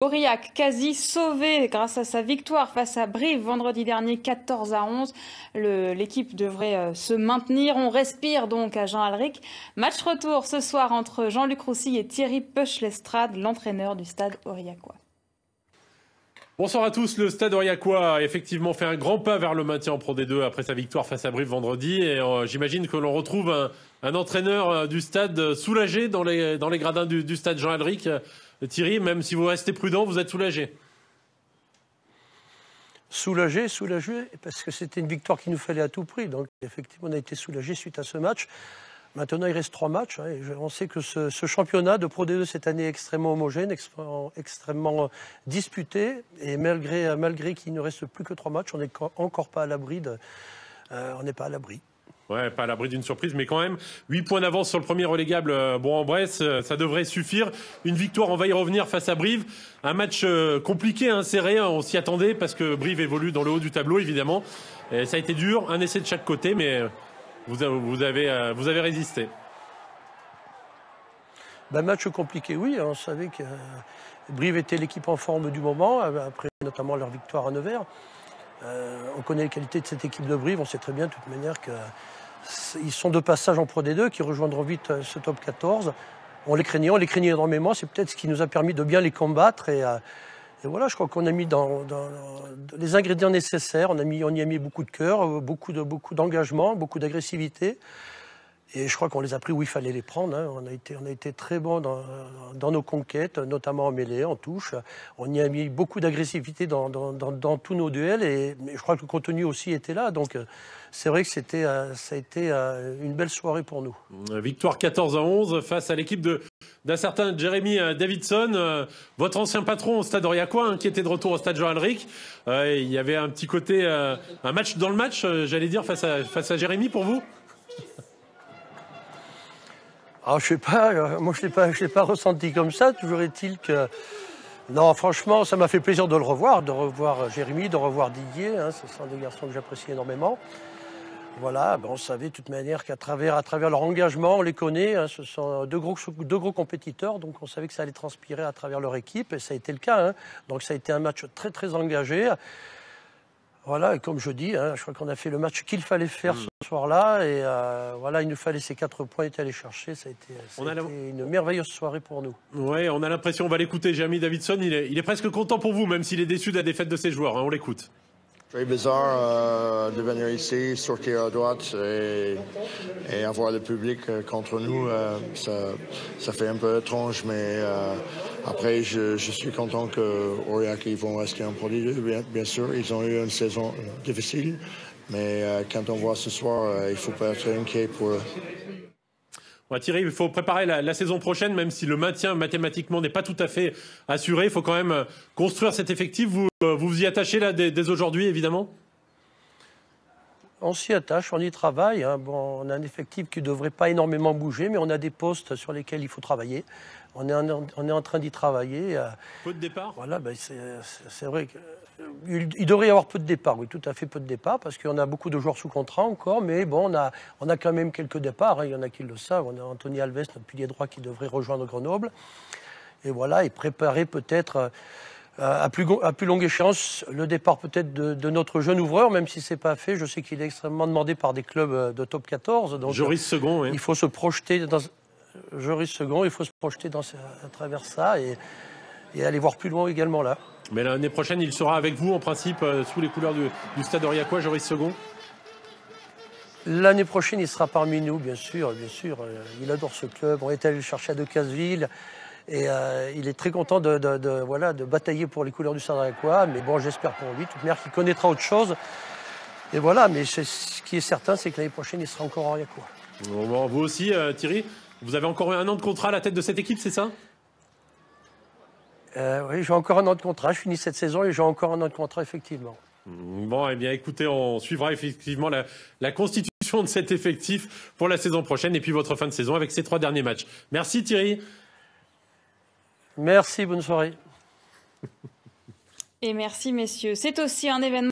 Aurillac, quasi sauvé grâce à sa victoire face à Brive vendredi dernier 14-11. L'équipe devrait se maintenir. On respire donc à Jean-Alric. Match retour ce soir entre Jean-Luc Roussy et Thierry Peuch-Lestrade, l'entraîneur du stade aurillacois. Bonsoir à tous. Le Stade aurillacois a effectivement fait un grand pas vers le maintien en Pro D2 après sa victoire face à Brive vendredi. Et j'imagine que l'on retrouve un entraîneur du stade soulagé dans les gradins du stade Jean-Alric. Thierry, même si vous restez prudent, vous êtes soulagé? Soulagé, parce que c'était une victoire qu'il nous fallait à tout prix. Donc effectivement, on a été soulagé suite à ce match. Maintenant, il reste 3 matchs. Et on sait que ce championnat de Pro D2 cette année est extrêmement homogène, extrêmement disputé. Et malgré qu'il ne reste plus que 3 matchs, on n'est encore pas à l'abri. On n'est pas à l'abri. Ouais, pas à l'abri d'une surprise, mais quand même, 8 points d'avance sur le premier relégable Bourg-en-Bresse, ça devrait suffire. Une victoire, on va y revenir face à Brive. Un match compliqué, serré, on s'y attendait parce que Brive évolue dans le haut du tableau, évidemment. Et ça a été dur, un essai de chaque côté, mais vous avez résisté. Match compliqué, oui. On savait que Brive était l'équipe en forme du moment, après notamment leur victoire à Nevers. On connaît les qualités de cette équipe de Brive, on sait très bien de toute manière qu'ils sont de passage en Pro D2, qui rejoindront vite ce top 14. On les craignait énormément, c'est peut-être ce qui nous a permis de bien les combattre. Et voilà, je crois qu'on a mis dans les ingrédients nécessaires, on y a mis beaucoup de cœur, beaucoup d'engagement, beaucoup d'agressivité. Et je crois qu'on les a pris où il fallait les prendre. On a été très bons dans nos conquêtes, notamment en mêlée, en touche. On y a mis beaucoup d'agressivité dans tous nos duels. Et je crois que le contenu aussi était là. Donc c'est vrai que ça a été une belle soirée pour nous. Victoire 14-11 face à l'équipe d'un certain Jeremy Davidson, votre ancien patron au Stade aurillacois, qui était de retour au Stade Jean-Alric. Il y avait un petit côté, un match dans le match, j'allais dire, face à Jérémy pour vous. Alors, je sais pas, moi je l'ai pas ressenti comme ça. Toujours est-il que, non, franchement, ça m'a fait plaisir de revoir Jérémy, de revoir Didier. Ce sont des garçons que j'apprécie énormément. Voilà, on savait de toute manière qu'à travers leur engagement, on les connaît. Ce sont deux gros compétiteurs, donc on savait que ça allait transpirer à travers leur équipe, et ça a été le cas. Donc ça a été un match très très engagé. Voilà, et comme je dis, je crois qu'on a fait le match qu'il fallait faire ce soir-là. Et voilà, il nous fallait ces 4 points et aller chercher. Ça a été une merveilleuse soirée pour nous. Oui, on a l'impression, on va l'écouter, Jeremy Davidson, il est presque content pour vous, même s'il est déçu de la défaite de ses joueurs. On l'écoute. Très bizarre de venir ici, sortir à droite et avoir le public contre nous. Ça fait un peu étrange, mais après, je suis content qu'Aurillac ils vont rester en Pro D2, bien sûr. Ils ont eu une saison difficile, mais quand on voit ce soir, il ne faut pas être inquiet pour eux. Ouais, Thierry, il faut préparer la saison prochaine, même si le maintien mathématiquement n'est pas tout à fait assuré. Il faut quand même construire cet effectif. Vous y attachez là dès aujourd'hui, évidemment? On s'y attache, on y travaille. Bon, on a un effectif qui ne devrait pas énormément bouger, mais on a des postes sur lesquels il faut travailler. On est en train d'y travailler. Peu de départ? Voilà, c'est vrai qu'il devrait y avoir peu de départ, oui, tout à fait peu de départ, parce qu'on a beaucoup de joueurs sous contrat encore, mais bon, on a quand même quelques départs. Il y en a qui le savent. On a Anthony Alves, notre pilier droit, qui devrait rejoindre Grenoble. Et voilà, et préparer peut-être à plus longue échéance le départ peut-être de notre jeune ouvreur, même si ce n'est pas fait. Je sais qu'il est extrêmement demandé par des clubs de top 14. Donc, Joris Second, oui. Il faut se projeter dans Joris Second, il faut se projeter à travers ça et aller voir plus loin également là. Mais l'année prochaine, il sera avec vous en principe sous les couleurs du Stade aurillacois, Joris Second? L'année prochaine, il sera parmi nous, bien sûr. Il adore ce club. On est allé le chercher à Decazeville. Et il est très content de batailler pour les couleurs du Stade aurillacois. Mais bon, j'espère pour lui, de toute manière, qu'il connaîtra autre chose. Et voilà, mais ce qui est certain, c'est que l'année prochaine, il sera encore aurillacois. Bon, vous aussi, Thierry, vous avez encore 1 an de contrat à la tête de cette équipe, c'est ça? Oui, j'ai encore 1 an de contrat. Je finis cette saison et j'ai encore 1 an de contrat, effectivement. Bon, eh bien, écoutez, on suivra effectivement la constitution de cet effectif pour la saison prochaine et puis votre fin de saison avec ces 3 derniers matchs. Merci, Thierry. Merci, bonne soirée. Et merci, messieurs. C'est aussi un événement